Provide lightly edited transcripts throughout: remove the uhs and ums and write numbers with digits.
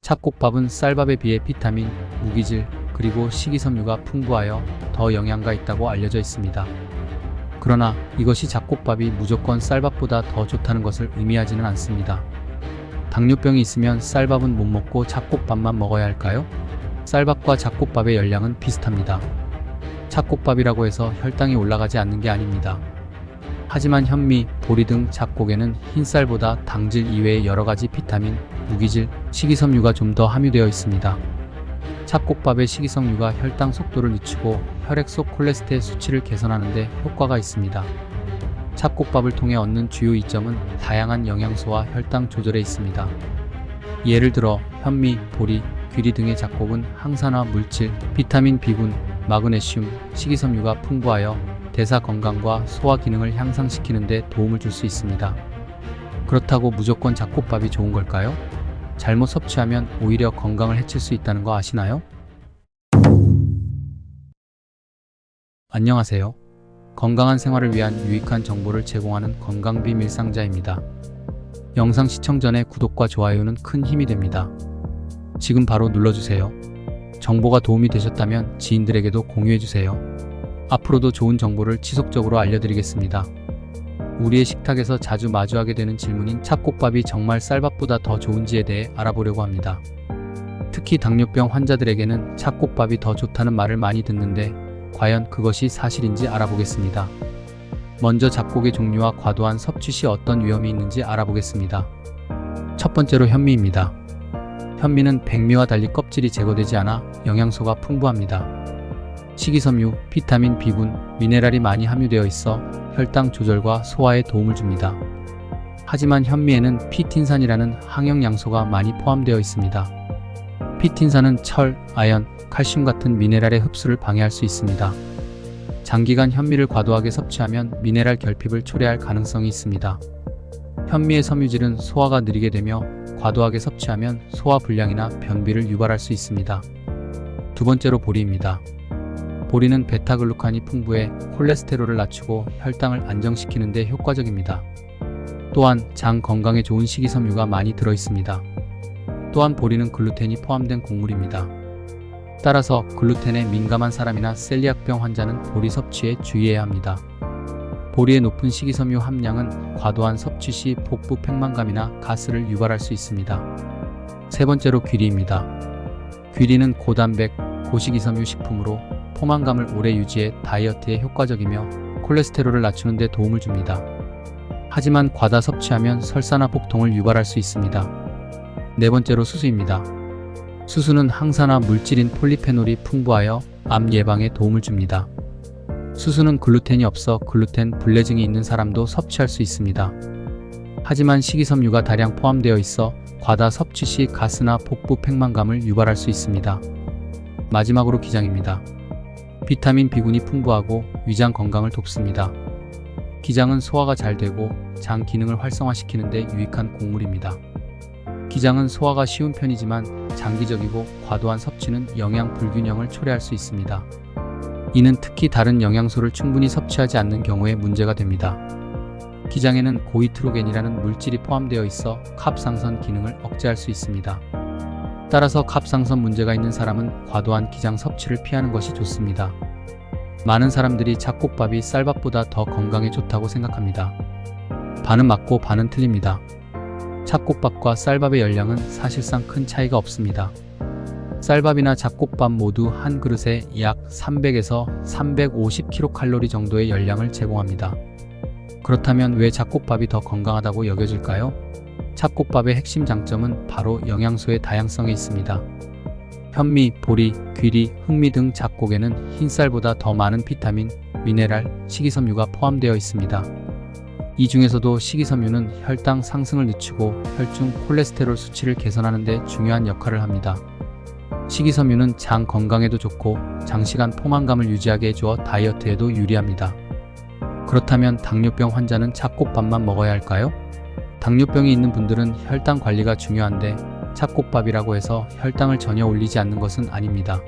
잡곡밥은 쌀밥에 비해 비타민, 무기질, 그리고 식이섬유가 풍부하여 더 영양가 있다고 알려져 있습니다. 그러나 이것이 잡곡밥이 무조건 쌀밥보다 더 좋다는 것을 의미하지는 않습니다. 당뇨병이 있으면 쌀밥은 못 먹고 잡곡밥만 먹어야 할까요? 쌀밥과 잡곡밥의 열량은 비슷합니다. 잡곡밥이라고 해서 혈당이 올라가지 않는 게 아닙니다. 하지만 현미, 보리 등 잡곡에는 흰쌀보다 당질 이외의 여러가지 비타민, 무기질, 식이섬유가 좀 더 함유되어 있습니다. 잡곡밥의 식이섬유가 혈당 속도를 늦추고 혈액 속 콜레스테롤 수치를 개선하는 데 효과가 있습니다. 잡곡밥을 통해 얻는 주요 이점은 다양한 영양소와 혈당 조절에 있습니다. 예를 들어 현미, 보리, 귀리 등의 잡곡은 항산화 물질, 비타민 B군, 마그네슘, 식이섬유가 풍부하여 대사 건강과 소화 기능을 향상시키는 데 도움을 줄 수 있습니다. 그렇다고 무조건 잡곡밥이 좋은 걸까요? 잘못 섭취하면 오히려 건강을 해칠 수 있다는 거 아시나요? 안녕하세요. 건강한 생활을 위한 유익한 정보를 제공하는 건강빔 일상자입니다. 영상 시청 전에 구독과 좋아요는 큰 힘이 됩니다. 지금 바로 눌러주세요. 정보가 도움이 되셨다면 지인들에게도 공유해주세요. 앞으로도 좋은 정보를 지속적으로 알려드리겠습니다. 우리의 식탁에서 자주 마주하게 되는 질문인 잡곡밥이 정말 쌀밥보다 더 좋은지에 대해 알아보려고 합니다. 특히 당뇨병 환자들에게는 잡곡밥이 더 좋다는 말을 많이 듣는데 과연 그것이 사실인지 알아보겠습니다. 먼저 잡곡의 종류와 과도한 섭취 시 어떤 위험이 있는지 알아보겠습니다. 첫 번째로 현미입니다. 현미는 백미와 달리 껍질이 제거되지 않아 영양소가 풍부합니다. 식이섬유, 비타민 B군, 미네랄이 많이 함유되어 있어 혈당 조절과 소화에 도움을 줍니다. 하지만 현미에는 피틴산이라는 항영양소가 많이 포함되어 있습니다. 피틴산은 철, 아연, 칼슘 같은 미네랄의 흡수를 방해할 수 있습니다. 장기간 현미를 과도하게 섭취하면 미네랄 결핍을 초래할 가능성이 있습니다. 현미의 섬유질은 소화가 느리게 되며 과도하게 섭취하면 소화불량이나 변비를 유발할 수 있습니다. 두 번째로 보리입니다. 보리는 베타글루칸이 풍부해 콜레스테롤을 낮추고 혈당을 안정시키는 데 효과적입니다. 또한 장 건강에 좋은 식이섬유가 많이 들어있습니다. 또한 보리는 글루텐이 포함된 곡물입니다. 따라서 글루텐에 민감한 사람이나 셀리악병 환자는 보리 섭취에 주의해야 합니다. 보리의 높은 식이섬유 함량은 과도한 섭취 시 복부 팽만감이나 가스를 유발할 수 있습니다. 세 번째로 귀리입니다. 귀리는 고단백, 고식이섬유 식품으로 포만감을 오래 유지해 다이어트에 효과적이며 콜레스테롤을 낮추는 데 도움을 줍니다. 하지만 과다 섭취하면 설사나 복통을 유발할 수 있습니다. 네 번째로 수수입니다. 수수는 항산화 물질인 폴리페놀이 풍부하여 암 예방에 도움을 줍니다. 수수는 글루텐이 없어 글루텐 불내증이 있는 사람도 섭취할 수 있습니다. 하지만 식이섬유가 다량 포함되어 있어 과다 섭취 시 가스나 복부 팽만감을 유발할 수 있습니다. 마지막으로 기장입니다. 비타민 B군이 풍부하고 위장 건강을 돕습니다. 기장은 소화가 잘 되고 장 기능을 활성화시키는 데 유익한 곡물입니다. 기장은 소화가 쉬운 편이지만 장기적이고 과도한 섭취는 영양 불균형을 초래할 수 있습니다. 이는 특히 다른 영양소를 충분히 섭취하지 않는 경우에 문제가 됩니다. 기장에는 고이트로겐이라는 물질이 포함되어 있어 갑상선 기능을 억제할 수 있습니다. 따라서 갑상선 문제가 있는 사람은 과도한 기장 섭취를 피하는 것이 좋습니다. 많은 사람들이 잡곡밥이 쌀밥보다 더 건강에 좋다고 생각합니다. 반은 맞고 반은 틀립니다. 잡곡밥과 쌀밥의 열량은 사실상 큰 차이가 없습니다. 쌀밥이나 잡곡밥 모두 한 그릇에 약 300에서 350kcal 정도의 열량을 제공합니다. 그렇다면 왜 잡곡밥이 더 건강하다고 여겨질까요? 잡곡밥의 핵심 장점은 바로 영양소의 다양성에 있습니다. 현미, 보리, 귀리, 흑미 등 잡곡에는 흰쌀보다 더 많은 비타민, 미네랄, 식이섬유가 포함되어 있습니다. 이 중에서도 식이섬유는 혈당 상승을 늦추고 혈중 콜레스테롤 수치를 개선하는 데 중요한 역할을 합니다. 식이섬유는 장 건강에도 좋고 장시간 포만감을 유지하게 해주어 다이어트에도 유리합니다. 그렇다면 당뇨병 환자는 잡곡밥만 먹어야 할까요? 당뇨병이 있는 분들은 혈당 관리가 중요한데 잡곡밥이라고 해서 혈당을 전혀 올리지 않는 것은 아닙니다.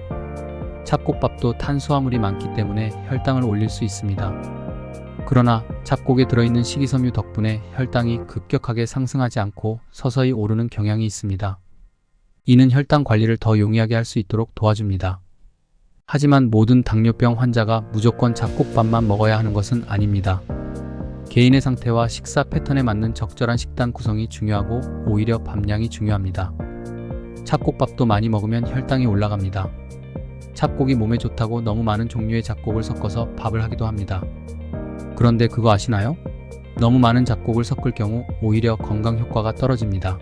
잡곡밥도 탄수화물이 많기 때문에 혈당을 올릴 수 있습니다. 그러나 잡곡에 들어있는 식이섬유 덕분에 혈당이 급격하게 상승하지 않고 서서히 오르는 경향이 있습니다. 이는 혈당 관리를 더 용이하게 할 수 있도록 도와줍니다. 하지만 모든 당뇨병 환자가 무조건 잡곡밥만 먹어야 하는 것은 아닙니다. 개인의 상태와 식사 패턴에 맞는 적절한 식단 구성이 중요하고 오히려 밥량이 중요합니다. 잡곡밥도 많이 먹으면 혈당이 올라갑니다. 잡곡이 몸에 좋다고 너무 많은 종류의 잡곡을 섞어서 밥을 하기도 합니다. 그런데 그거 아시나요? 너무 많은 잡곡을 섞을 경우 오히려 건강 효과가 떨어집니다.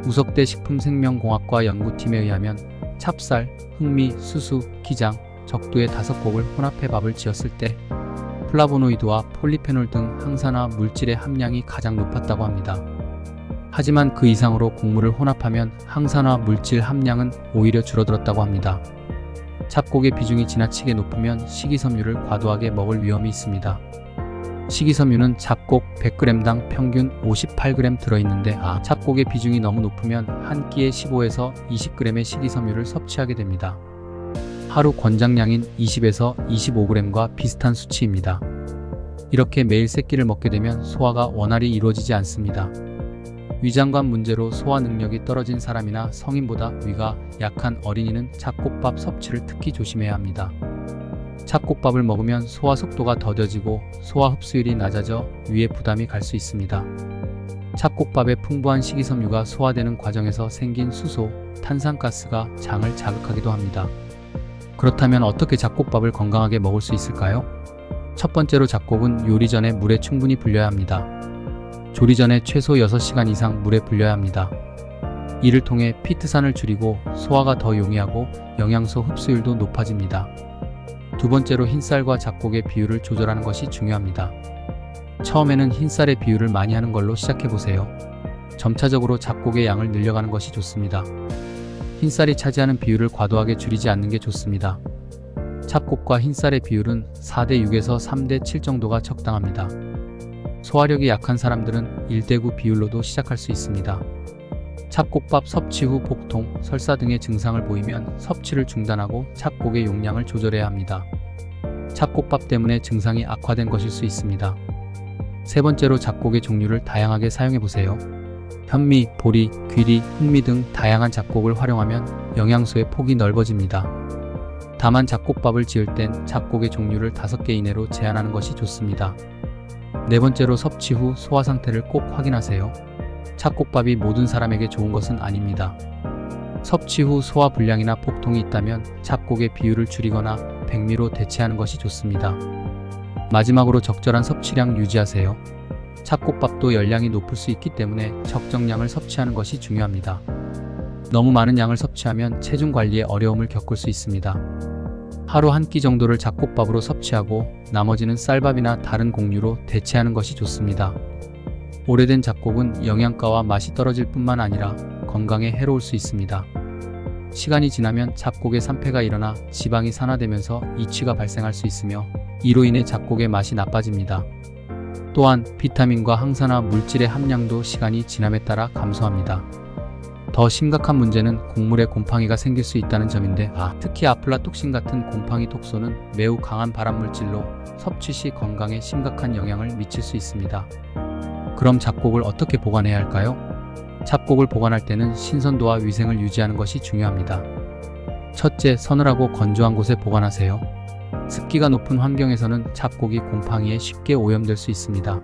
우석대 식품생명공학과 연구팀에 의하면 찹쌀, 흑미, 수수, 기장, 적두의 5곡을 혼합해 밥을 지었을 때 플라보노이드와 폴리페놀 등 항산화 물질의 함량이 가장 높았다고 합니다. 하지만 그 이상으로 곡물을 혼합하면 항산화 물질 함량은 오히려 줄어들었다고 합니다. 잡곡의 비중이 지나치게 높으면 식이섬유를 과도하게 먹을 위험이 있습니다. 식이섬유는 잡곡 100g당 평균 58g 들어있는데 잡곡의 비중이 너무 높으면 한 끼에 15에서 20g의 식이섬유를 섭취하게 됩니다. 하루 권장량인 20에서 25g과 비슷한 수치입니다. 이렇게 매일 3끼를 먹게 되면 소화가 원활히 이루어지지 않습니다. 위장관 문제로 소화 능력이 떨어진 사람이나 성인보다 위가 약한 어린이는 잡곡밥 섭취를 특히 조심해야 합니다. 잡곡밥을 먹으면 소화 속도가 더뎌지고 소화 흡수율이 낮아져 위에 부담이 갈 수 있습니다. 잡곡밥의 풍부한 식이섬유가 소화되는 과정에서 생긴 수소, 탄산가스가 장을 자극하기도 합니다. 그렇다면 어떻게 잡곡밥을 건강하게 먹을 수 있을까요? 첫 번째로 잡곡은 요리 전에 물에 충분히 불려야 합니다. 조리 전에 최소 6시간 이상 물에 불려야 합니다. 이를 통해 피트산을 줄이고 소화가 더 용이하고 영양소 흡수율도 높아집니다. 두 번째로 흰쌀과 잡곡의 비율을 조절하는 것이 중요합니다. 처음에는 흰쌀의 비율을 많이 하는 걸로 시작해보세요. 점차적으로 잡곡의 양을 늘려가는 것이 좋습니다. 흰쌀이 차지하는 비율을 과도하게 줄이지 않는 게 좋습니다. 잡곡과 흰쌀의 비율은 4:6에서 3:7 정도가 적당합니다. 소화력이 약한 사람들은 1:9 비율로도 시작할 수 있습니다. 잡곡밥 섭취 후 복통, 설사 등의 증상을 보이면 섭취를 중단하고 잡곡의 용량을 조절해야 합니다. 잡곡밥 때문에 증상이 악화된 것일 수 있습니다. 세 번째로 잡곡의 종류를 다양하게 사용해보세요. 현미, 보리, 귀리, 흑미 등 다양한 잡곡을 활용하면 영양소의 폭이 넓어집니다. 다만 잡곡밥을 지을 땐 잡곡의 종류를 5개 이내로 제한하는 것이 좋습니다. 네 번째로 섭취 후 소화 상태를 꼭 확인하세요. 잡곡밥이 모든 사람에게 좋은 것은 아닙니다. 섭취 후 소화 불량이나 복통이 있다면 잡곡의 비율을 줄이거나 백미로 대체하는 것이 좋습니다. 마지막으로 적절한 섭취량 유지하세요. 잡곡밥도 열량이 높을 수 있기 때문에 적정량을 섭취하는 것이 중요합니다. 너무 많은 양을 섭취하면 체중 관리에 어려움을 겪을 수 있습니다. 하루 한 끼 정도를 잡곡밥으로 섭취하고 나머지는 쌀밥이나 다른 곡류로 대체하는 것이 좋습니다. 오래된 잡곡은 영양가와 맛이 떨어질 뿐만 아니라 건강에 해로울 수 있습니다. 시간이 지나면 잡곡의 산패가 일어나 지방이 산화되면서 이취가 발생할 수 있으며 이로 인해 잡곡의 맛이 나빠집니다. 또한 비타민과 항산화 물질의 함량도 시간이 지남에 따라 감소합니다. 더 심각한 문제는 곡물에 곰팡이가 생길 수 있다는 점인데 특히 아플라톡신 같은 곰팡이 독소는 매우 강한 발암물질로 섭취 시 건강에 심각한 영향을 미칠 수 있습니다. 그럼 잡곡을 어떻게 보관해야 할까요? 잡곡을 보관할 때는 신선도와 위생을 유지하는 것이 중요합니다. 첫째, 서늘하고 건조한 곳에 보관하세요. 습기가 높은 환경에서는 잡곡이 곰팡이에 쉽게 오염될 수 있습니다.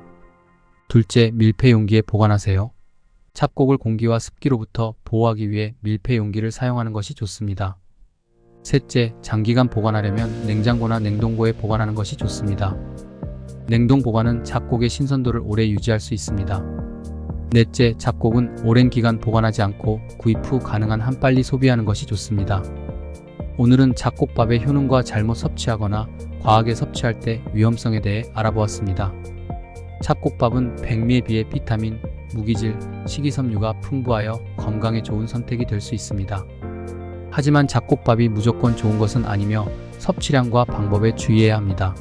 둘째, 밀폐 용기에 보관하세요. 잡곡을 공기와 습기로부터 보호하기 위해 밀폐 용기를 사용하는 것이 좋습니다. 셋째, 장기간 보관하려면 냉장고나 냉동고에 보관하는 것이 좋습니다. 냉동 보관은 잡곡의 신선도를 오래 유지할 수 있습니다. 넷째, 잡곡은 오랜 기간 보관하지 않고 구입 후 가능한 한 빨리 소비하는 것이 좋습니다. 오늘은 잡곡밥의 효능과 잘못 섭취하거나 과하게 섭취할 때 위험성에 대해 알아보았습니다. 잡곡밥은 백미에 비해 비타민, 무기질, 식이섬유가 풍부하여 건강에 좋은 선택이 될 수 있습니다. 하지만 잡곡밥이 무조건 좋은 것은 아니며 섭취량과 방법에 주의해야 합니다.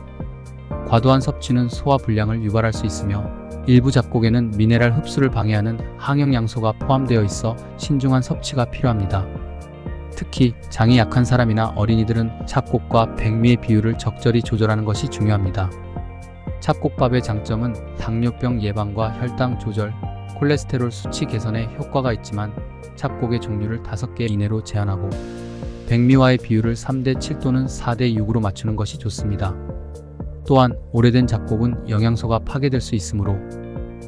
과도한 섭취는 소화 불량을 유발할 수 있으며 일부 잡곡에는 미네랄 흡수를 방해하는 항영양소가 포함되어 있어 신중한 섭취가 필요합니다. 특히 장이 약한 사람이나 어린이들은 잡곡과 백미의 비율을 적절히 조절하는 것이 중요합니다. 잡곡밥의 장점은 당뇨병 예방과 혈당 조절, 콜레스테롤 수치 개선에 효과가 있지만 잡곡의 종류를 5개 이내로 제한하고 백미와의 비율을 3대7 또는 4대6으로 맞추는 것이 좋습니다. 또한 오래된 잡곡은 영양소가 파괴될 수 있으므로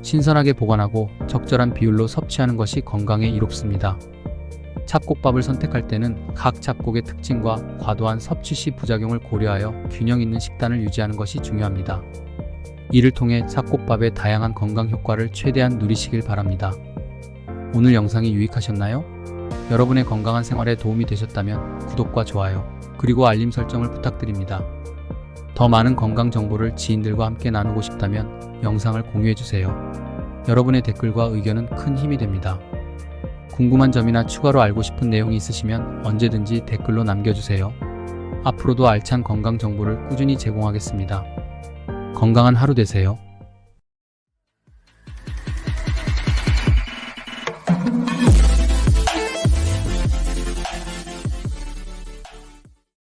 신선하게 보관하고 적절한 비율로 섭취하는 것이 건강에 이롭습니다. 잡곡밥을 선택할 때는 각 잡곡의 특징과 과도한 섭취 시 부작용을 고려하여 균형 있는 식단을 유지하는 것이 중요합니다. 이를 통해 잡곡밥의 다양한 건강 효과를 최대한 누리시길 바랍니다. 오늘 영상이 유익하셨나요? 여러분의 건강한 생활에 도움이 되셨다면 구독과 좋아요, 그리고 알림 설정을 부탁드립니다. 더 많은 건강 정보를 지인들과 함께 나누고 싶다면 영상을 공유해주세요. 여러분의 댓글과 의견은 큰 힘이 됩니다. 궁금한 점이나 추가로 알고 싶은 내용이 있으시면 언제든지 댓글로 남겨주세요. 앞으로도 알찬 건강 정보를 꾸준히 제공하겠습니다. 건강한 하루 되세요.